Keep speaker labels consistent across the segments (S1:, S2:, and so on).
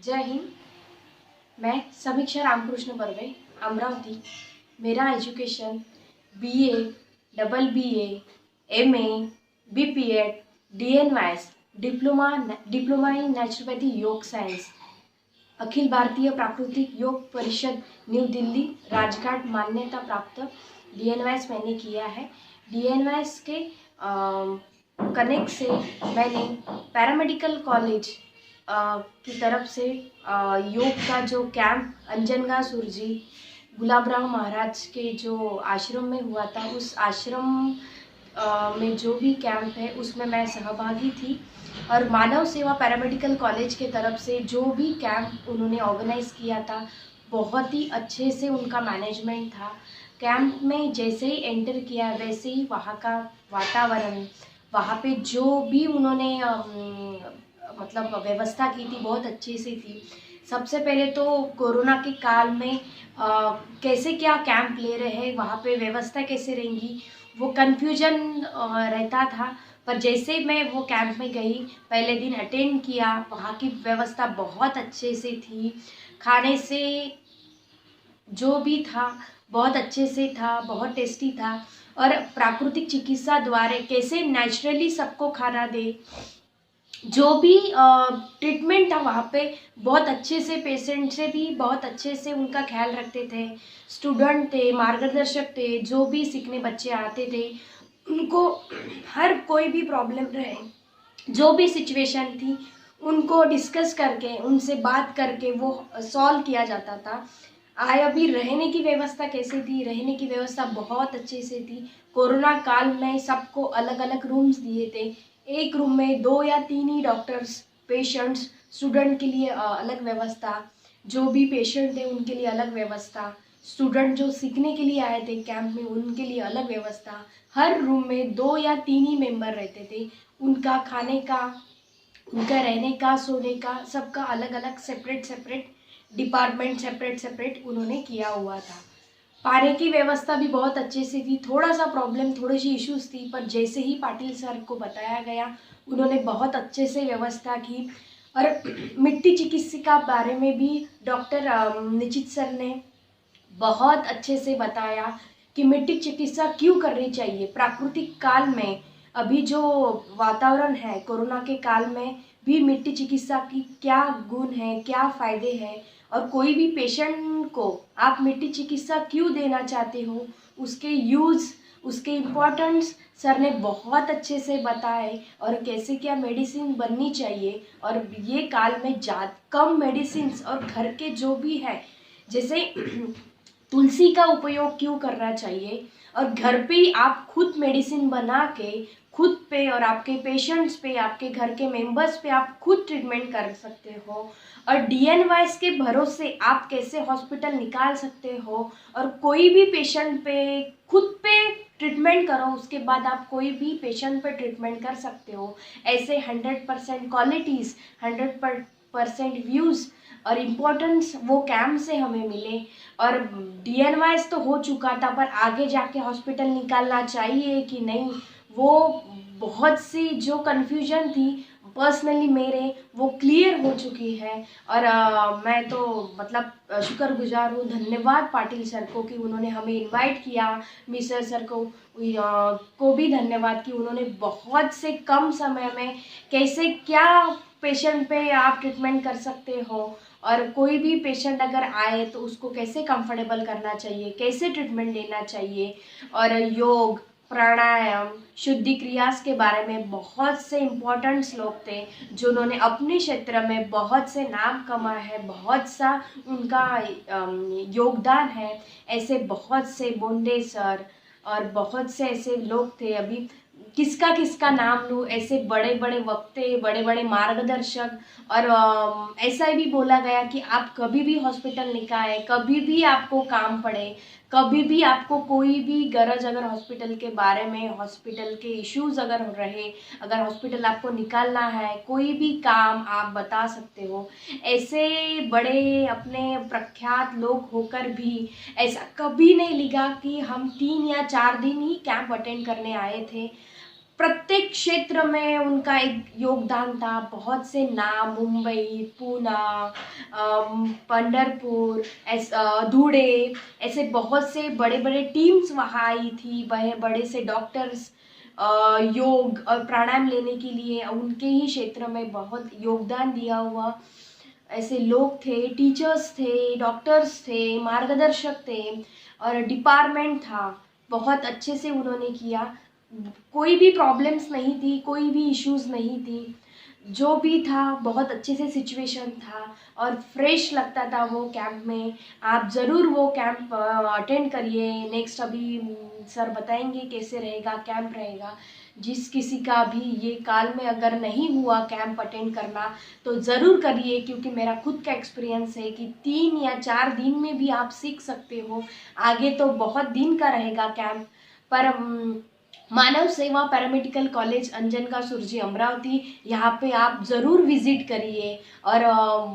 S1: जय हिंद। मैं समीक्षा रामकृष्ण बर्वे, अमरावती। मेरा education BA, double BA, MA, BPEd, DNYS, diploma in naturopathy yoga science, Akhil Bharatiya Prakritik योग परिषद न्यू दिल्ली राजघाट मान्यता प्राप्त डीएनवाईएस मैंने किया है। डीएनवाईएस के कनेक्ट से मैंने पैरामेडिकल कॉलेज की तरफ से योग का जो कैंप अंजनगा सुरजी गुलाबराव महाराज के जो आश्रम में हुआ था, उस आश्रम में जो भी कैंप है उसमें मैं सहभागी थी। और मानव सेवा पैरामेडिकल कॉलेज के तरफ से जो भी कैंप उन्होंने ऑर्गेनाइज़ किया था, बहुत ही अच्छे से उनका मैनेजमेंट था। कैंप में जैसे ही एंटर किया वैसे ही वहाँ का वातावरण, वहाँ पे जो भी उन्होंने मतलब व्यवस्था की थी बहुत अच्छे से थी। सबसे पहले तो कोरोना के काल में कैसे क्या कैंप ले रहे हैं, वहाँ पे व्यवस्था कैसे रहेंगी, वो कन्फ्यूजन रहता था। पर जैसे मैं वो कैंप में गई, पहले दिन अटेंड किया, वहाँ की व्यवस्था बहुत अच्छे से थी। खाने से जो भी था बहुत अच्छे से था, बहुत टेस्टी था। और प्राकृतिक चिकित्सा द्वारा कैसे नेचुरली सबको खाना दे, जो भी ट्रीटमेंट था वहाँ पे बहुत अच्छे से, पेशेंट से भी बहुत अच्छे से उनका ख्याल रखते थे। स्टूडेंट थे, मार्गदर्शक थे, जो भी सीखने बच्चे आते थे उनको हर कोई भी प्रॉब्लम रहे, जो भी सिचुएशन थी, उनको डिस्कस करके, उनसे बात करके वो सॉल्व किया जाता था। अभी रहने की व्यवस्था कैसे थी? रहने की व्यवस्था बहुत अच्छे से थी। कोरोना काल में सबको अलग अलग रूम्स दिए थे। एक रूम में 2 या 3 ही डॉक्टर्स, पेशेंट्स, स्टूडेंट के लिए अलग व्यवस्था, जो भी पेशेंट थे उनके लिए अलग व्यवस्था, स्टूडेंट जो सीखने के लिए आए थे कैंप में उनके लिए अलग व्यवस्था। हर रूम में 2 या 3 ही मेंबर रहते थे। उनका खाने का, उनका रहने का, सोने का, सबका अलग अलग सेपरेट डिपार्टमेंट, सेपरेट उन्होंने किया हुआ था। पानी की व्यवस्था भी बहुत अच्छे से थी। थोड़ा सा प्रॉब्लम, थोड़ी सी इश्यूज थी, पर जैसे ही पाटिल सर को बताया गया उन्होंने बहुत अच्छे से व्यवस्था की। और मिट्टी चिकित्सा बारे में भी डॉक्टर निचित सर ने बहुत अच्छे से बताया कि मिट्टी चिकित्सा क्यों करनी चाहिए प्राकृतिक काल में। अभी जो वातावरण है कोरोना के काल में भी मिट्टी चिकित्सा की क्या गुण है, क्या फायदे हैं, और कोई भी पेशेंट को आप मिट्टी चिकित्सा क्यों देना चाहते हो, उसके यूज़, उसके इम्पोर्टेंस सर ने बहुत अच्छे से बताए। और कैसे क्या मेडिसिन बननी चाहिए, और ये काल में कम मेडिसिन और घर के जो भी है, जैसे तुलसी का उपयोग क्यों करना चाहिए, और घर पे ही आप खुद मेडिसिन बना के खुद पे और आपके पेशेंट्स पे, आपके घर के मेंबर्स पे आप खुद ट्रीटमेंट कर सकते हो। और डीएनवाईएस के भरोसे आप कैसे हॉस्पिटल निकाल सकते हो, और कोई भी पेशेंट पे खुद पे ट्रीटमेंट करो, उसके बाद आप कोई भी पेशेंट पे ट्रीटमेंट कर सकते हो। ऐसे 100% क्वालिटीज़, 100% व्यूज़ और इम्पोर्टेंस वो कैंप से हमें मिले। और डीएनवाईएस तो हो चुका था, पर आगे जाके हॉस्पिटल निकालना चाहिए कि नहीं, वो बहुत सी जो कन्फ्यूजन थी पर्सनली मेरे, वो क्लियर हो चुकी है। और मैं तो मतलब शुक्रगुजार हूँ, धन्यवाद पाटिल सर को कि उन्होंने हमें इनवाइट किया। मिसर सर को भी धन्यवाद कि उन्होंने बहुत से कम समय में कैसे क्या पेशेंट पे आप ट्रीटमेंट कर सकते हो, और कोई भी पेशेंट अगर आए तो उसको कैसे कंफर्टेबल करना चाहिए, कैसे ट्रीटमेंट लेना चाहिए। और योग, प्राणायाम, शुद्धि क्रियास के बारे में बहुत से इम्पोर्टेंट्स लोग थे जिन्होंने अपने क्षेत्र में बहुत से नाम कमाए हैं, बहुत सा उनका योगदान है। ऐसे बहुत से बोंडे सर और बहुत से ऐसे लोग थे, अभी किसका किसका नाम लूँ, ऐसे बड़े बड़े वक्ते, बड़े बड़े मार्गदर्शक। और ऐसा भी बोला गया कि आप कभी भी हॉस्पिटल निकाय, कभी भी आपको काम पड़े, कभी भी आपको कोई भी गरज अगर हॉस्पिटल के बारे में, हॉस्पिटल के इश्यूज अगर रहे, अगर हॉस्पिटल आपको निकालना है, कोई भी काम आप बता सकते हो। ऐसे बड़े अपने प्रख्यात लोग होकर भी ऐसा कभी नहीं लगा कि हम 3 या 4 दिन ही कैंप अटेंड करने आए थे। प्रत्येक क्षेत्र में उनका एक योगदान था। बहुत से नाम, मुंबई, पूना, पंढरपुर, धुळे, ऐसे बहुत से बड़े बड़े टीम्स वहाँ आई थी। वह बड़े से डॉक्टर्स योग और प्राणायाम लेने के लिए उनके ही क्षेत्र में बहुत योगदान दिया हुआ ऐसे लोग थे। टीचर्स थे, डॉक्टर्स थे, मार्गदर्शक थे और डिपार्टमेंट था। बहुत अच्छे से उन्होंने किया। कोई भी प्रॉब्लम्स नहीं थी, कोई भी इश्यूज नहीं थी। जो भी था बहुत अच्छे से सिचुएशन था और फ्रेश लगता था वो कैंप में। आप ज़रूर वो कैंप अटेंड करिए। नेक्स्ट अभी सर बताएंगे कैसे रहेगा, कैंप रहेगा। जिस किसी का भी ये काल में अगर नहीं हुआ कैंप अटेंड करना तो ज़रूर करिए, क्योंकि मेरा खुद का एक्सपीरियंस है कि 3 या 4 दिन में भी आप सीख सकते हो। आगे तो बहुत दिन का रहेगा कैंप। पर मानव सेवा पैरामेडिकल कॉलेज अंजन का सुरजी अमरावती, यहाँ पे आप ज़रूर विजिट करिए। और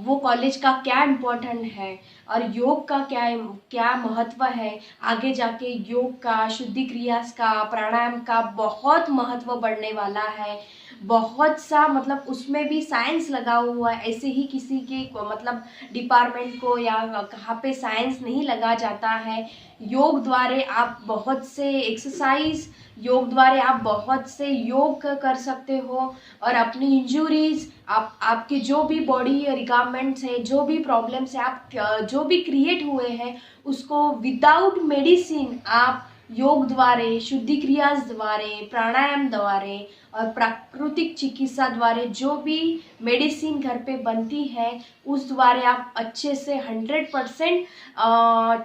S1: वो कॉलेज का क्या इम्पोर्टेंट है और योग का क्या महत्व है। आगे जाके योग का, शुद्धि क्रियास का, प्राणायाम का बहुत महत्व बढ़ने वाला है। बहुत सा मतलब उसमें भी साइंस लगा हुआ है। ऐसे ही किसी के मतलब डिपार्टमेंट को या कहाँ पे साइंस नहीं लगा जाता है। योग द्वारा आप बहुत से एक्सरसाइज, योग द्वारा आप बहुत से योग कर सकते हो और अपनी इंजुरीज, आपके जो भी बॉडी रिक्वायरमेंट्स है, जो भी प्रॉब्लम्स है, आप जो भी क्रिएट हुए हैं उसको विदाउट मेडिसिन आप योग द्वारा, शुद्धि क्रिया द्वारा, प्राणायाम द्वारा और प्राकृतिक चिकित्सा द्वारा जो भी मेडिसिन घर पे बनती है उस द्वारा आप अच्छे से 100%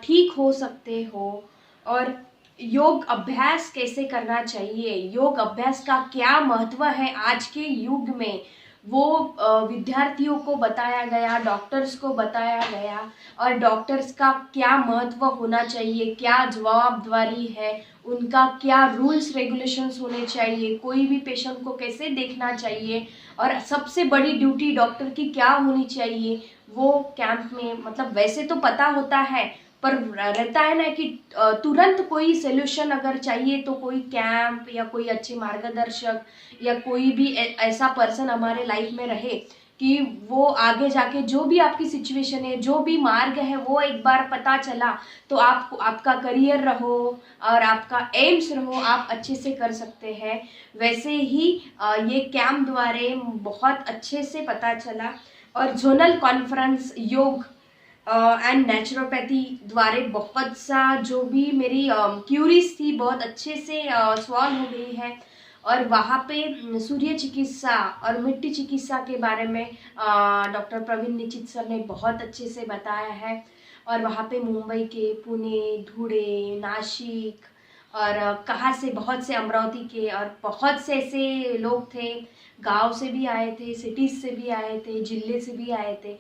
S1: ठीक हो सकते हो। और योग अभ्यास कैसे करना चाहिए, योग अभ्यास का क्या महत्व है आज के युग में, वो विद्यार्थियों को बताया गया, डॉक्टर्स को बताया गया। और डॉक्टर्स का क्या महत्व होना चाहिए, क्या जवाबदारी है, उनका क्या रूल्स रेगुलेशंस होने चाहिए, कोई भी पेशेंट को कैसे देखना चाहिए और सबसे बड़ी ड्यूटी डॉक्टर की क्या होनी चाहिए, वो कैंप में मतलब वैसे तो पता होता है पर रहता है ना कि तुरंत कोई सोल्यूशन अगर चाहिए तो कोई कैंप या कोई अच्छे मार्गदर्शक या कोई भी ऐसा पर्सन हमारे लाइफ में रहे कि वो आगे जाके जो भी आपकी सिचुएशन है, जो भी मार्ग है वो एक बार पता चला तो आप आपका करियर रहो और आपका एम्स रहो, आप अच्छे से कर सकते हैं। वैसे ही ये कैंप द्वारा बहुत अच्छे से पता चला। और जोनल कॉन्फ्रेंस योग एंड नेचुरोपैथी द्वारा बहुत सा जो भी मेरी क्यूरीज थी बहुत अच्छे से सॉल्व हो गई है। और वहाँ पे सूर्य चिकित्सा और मिट्टी चिकित्सा के बारे में डॉक्टर प्रवीण निचित सर ने बहुत अच्छे से बताया है। और वहाँ पे मुंबई के, पुणे, धुळे, नासिक और कहाँ से बहुत से अमरावती के और बहुत से ऐसे लोग थे, गांव से भी आए थे, सिटीज़ से भी आए थे, जिले से भी आए थे।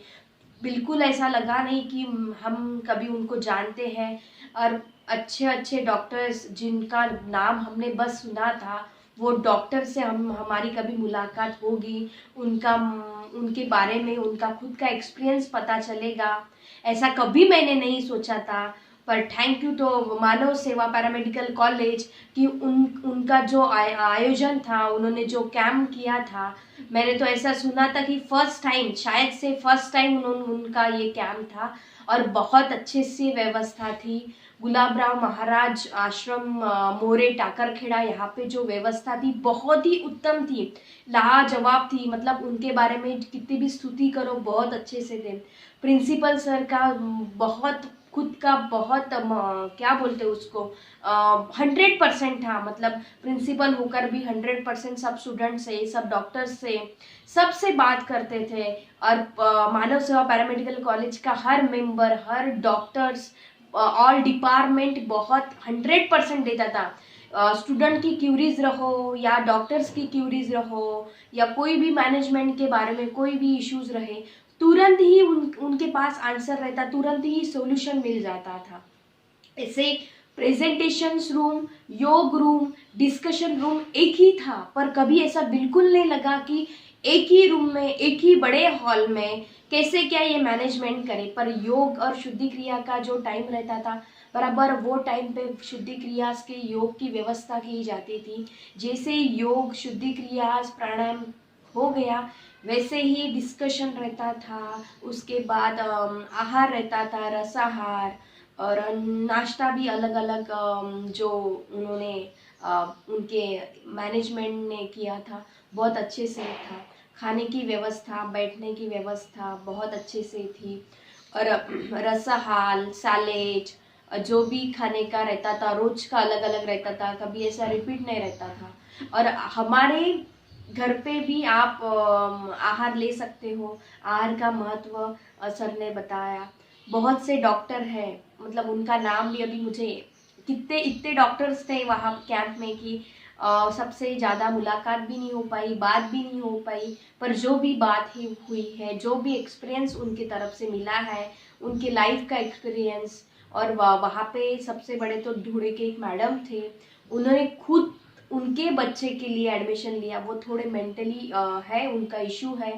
S1: बिल्कुल ऐसा लगा नहीं कि हम कभी उनको जानते हैं। और अच्छे अच्छे डॉक्टर्स जिनका नाम हमने बस सुना था वो डॉक्टर से हमारी कभी मुलाकात होगी, उनके बारे में उनका खुद का एक्सपीरियंस पता चलेगा, ऐसा कभी मैंने नहीं सोचा था। पर थैंक यू तो मानव सेवा पैरामेडिकल कॉलेज कि उनका जो आयोजन था, उन्होंने जो कैंप किया था, मैंने तो ऐसा सुना था कि फर्स्ट टाइम, शायद से फर्स्ट टाइम उनका ये कैंप था और बहुत अच्छे से व्यवस्था थी। गुलाबराव महाराज आश्रम मोरे टाकरखेड़ा, यहाँ पे जो व्यवस्था थी बहुत ही उत्तम थी, लाजवाब थी। मतलब उनके बारे में कितनी भी स्तुति करो बहुत अच्छे से थे। प्रिंसिपल सर का बहुत खुद का बहुत क्या बोलते उसको 100% था। मतलब प्रिंसिपल होकर भी 100% सब स्टूडेंट्स से, सब डॉक्टर्स से, सबसे बात करते थे। और मानव सेवा पैरामेडिकल कॉलेज का हर मेंबर, हर डॉक्टर्स, ऑल डिपार्टमेंट बहुत 100% देता था। स्टूडेंट की क्यूरीज रहो या डॉक्टर्स की क्यूरीज रहो या कोई भी मैनेजमेंट के बारे में कोई भी इश्यूज रहे, तुरंत ही उनके पास आंसर रहता, तुरंत ही सॉल्यूशन मिल जाता था। ऐसे प्रेजेंटेशन रूम, योग रूम, डिस्कशन रूम एक ही था, पर कभी ऐसा बिल्कुल नहीं लगा कि एक ही रूम में, एक ही बड़े हॉल में कैसे क्या ये मैनेजमेंट करे। पर योग और शुद्धि क्रिया का जो टाइम रहता था बराबर वो टाइम पे शुद्धि क्रियास के योग की व्यवस्था की जाती थी। जैसे योग शुद्धि क्रियास प्राणायाम हो गया वैसे ही डिस्कशन रहता था, उसके बाद आहार रहता था, रसाहार, और नाश्ता भी अलग अलग जो उन्होंने उनके मैनेजमेंट ने किया था बहुत अच्छे से था। खाने की व्यवस्था, बैठने की व्यवस्था बहुत अच्छे से थी। और रसाहाल, सालेज, जो भी खाने का रहता था रोज का अलग अलग रहता था, कभी ऐसा रिपीट नहीं रहता था। और हमारे घर पे भी आप आहार ले सकते हो। आहार का महत्व सर ने बताया। बहुत से डॉक्टर हैं, मतलब उनका नाम भी अभी मुझे, कितने इतने डॉक्टर्स थे वहाँ कैंप में कि सबसे ज़्यादा मुलाकात भी नहीं हो पाई, बात भी नहीं हो पाई। पर जो भी बात ही हुई है, जो भी एक्सपीरियंस उनकी तरफ से मिला है, उनके लाइफ का एक्सपीरियंस, और वहाँ पे सबसे बड़े तो ढूंढे के एक मैडम थे, उन्होंने खुद उनके बच्चे के लिए एडमिशन लिया। वो थोड़े मेंटली है, उनका इशू है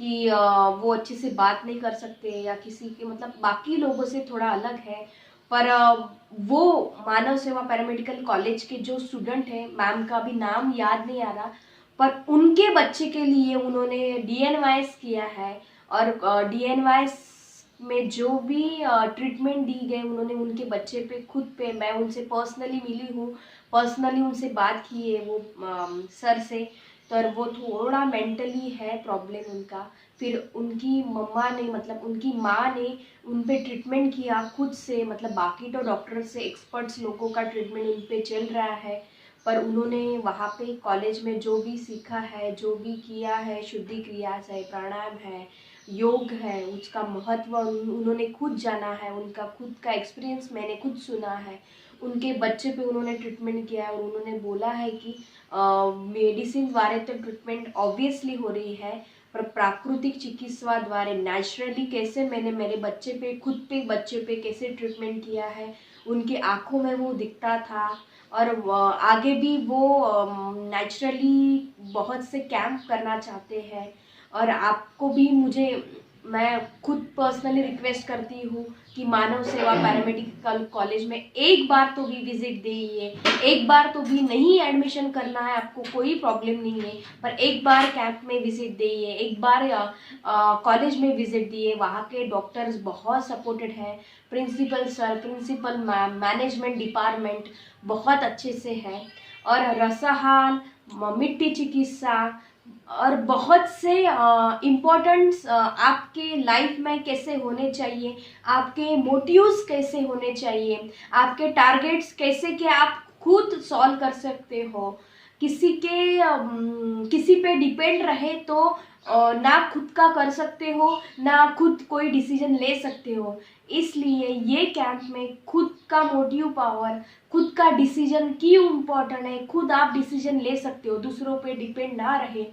S1: कि वो अच्छे से बात नहीं कर सकते या किसी के मतलब बाकी लोगों से थोड़ा अलग है। पर वो मानव सेवा पैरामेडिकल कॉलेज के जो स्टूडेंट हैं, मैम का भी नाम याद नहीं आ रहा, पर उनके बच्चे के लिए उन्होंने डीएनवाईएस किया है। और डीएनवाईएस में जो भी ट्रीटमेंट दी गई उन्होंने उनके बच्चे पे खुद पे, मैं उनसे पर्सनली मिली हूँ, पर्सनली उनसे बात की है वो सर से। तो वो थोड़ा मेंटली है प्रॉब्लम उनका। फिर उनकी मम्मा ने, मतलब उनकी माँ ने उन पे ट्रीटमेंट किया खुद से, मतलब बाकी तो डॉक्टर से एक्सपर्ट्स लोगों का ट्रीटमेंट उन पे चल रहा है, पर उन्होंने वहाँ पे कॉलेज में जो भी सीखा है, जो भी किया है, शुद्धि क्रिया है, प्राणायाम है, योग है, उसका महत्व उन्होंने खुद जाना है। उनका खुद का एक्सपीरियंस मैंने खुद सुना है। उनके बच्चे पे उन्होंने ट्रीटमेंट किया है और उन्होंने बोला है कि मेडिसिन द्वारा तो ट्रीटमेंट ऑब्वियसली हो रही है, पर प्राकृतिक चिकित्सा द्वारा नेचुरली कैसे मैंने मेरे बच्चे पे, खुद पे बच्चे पे कैसे ट्रीटमेंट किया है, उनके आँखों में वो दिखता था। और आगे भी वो नेचुरली बहुत से कैंप करना चाहते हैं। और आपको भी, मैं खुद पर्सनली रिक्वेस्ट करती हूँ कि मानव सेवा पैरामेडिकल कॉलेज में एक बार तो भी विजिट दीजिए। एक बार तो भी, नहीं एडमिशन करना है आपको, कोई प्रॉब्लम नहीं है, पर एक बार कैंप में विजिट दिए, एक बार कॉलेज में विजिट दिए। वहाँ के डॉक्टर्स बहुत सपोर्टेड है, principal sir, principal ma'am, management department बहुत अच्छे से है। और रसाहाल, मिट्टी चिकित्सा और बहुत से इम्पोर्टेंट्स आपके लाइफ में कैसे होने चाहिए, आपके मोटिव्स कैसे होने चाहिए, आपके टारगेट्स कैसे कि आप खुद सॉल्व कर सकते हो। किसी पे डिपेंड रहे तो ना खुद का कर सकते हो, ना खुद कोई डिसीजन ले सकते हो। इसलिए ये कैंप में खुद का मोटिव पावर, खुद का डिसीजन क्यों इम्पोर्टेंट है, खुद आप डिसीजन ले सकते हो, दूसरों पे डिपेंड ना रहे,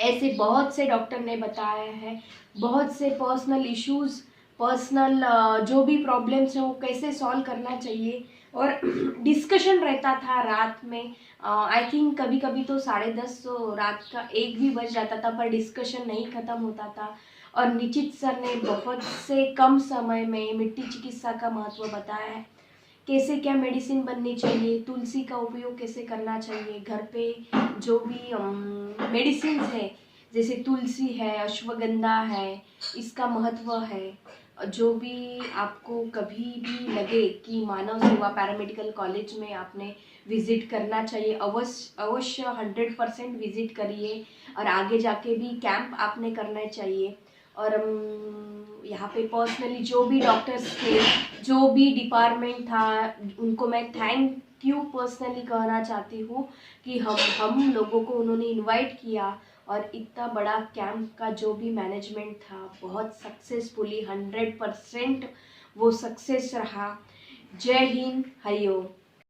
S1: ऐसे बहुत से डॉक्टर ने बताया है। बहुत से पर्सनल इश्यूज, पर्सनल जो भी प्रॉब्लम्स हैं वो कैसे सॉल्व करना चाहिए। और डिस्कशन रहता था रात में, आई थिंक कभी कभी तो 10:30 रात का 1 भी बज जाता था, पर डिस्कशन नहीं ख़त्म होता था। और निचित सर ने बहुत से कम समय में मिट्टी चिकित्सा का महत्व बताया है, कैसे क्या मेडिसिन बननी चाहिए, तुलसी का उपयोग कैसे करना चाहिए घर पे। जो भी मेडिसिन है, जैसे तुलसी है, अश्वगंधा है, इसका महत्व है। जो भी आपको कभी भी लगे कि मानव सेवा पैरामेडिकल कॉलेज में आपने विजिट करना चाहिए, अवश्य अवश्य 100% विजिट करिए। और आगे जाके भी कैंप आपने करना चाहिए। और यहाँ पे पर्सनली जो भी डॉक्टर्स थे, जो भी डिपार्टमेंट था, उनको मैं थैंक यू पर्सनली कहना चाहती हूँ कि हम लोगों को उन्होंने इनवाइट किया। और इतना बड़ा कैंप का जो भी मैनेजमेंट था बहुत सक्सेसफुली 100% वो सक्सेस रहा। जय हिंद, हरिओम।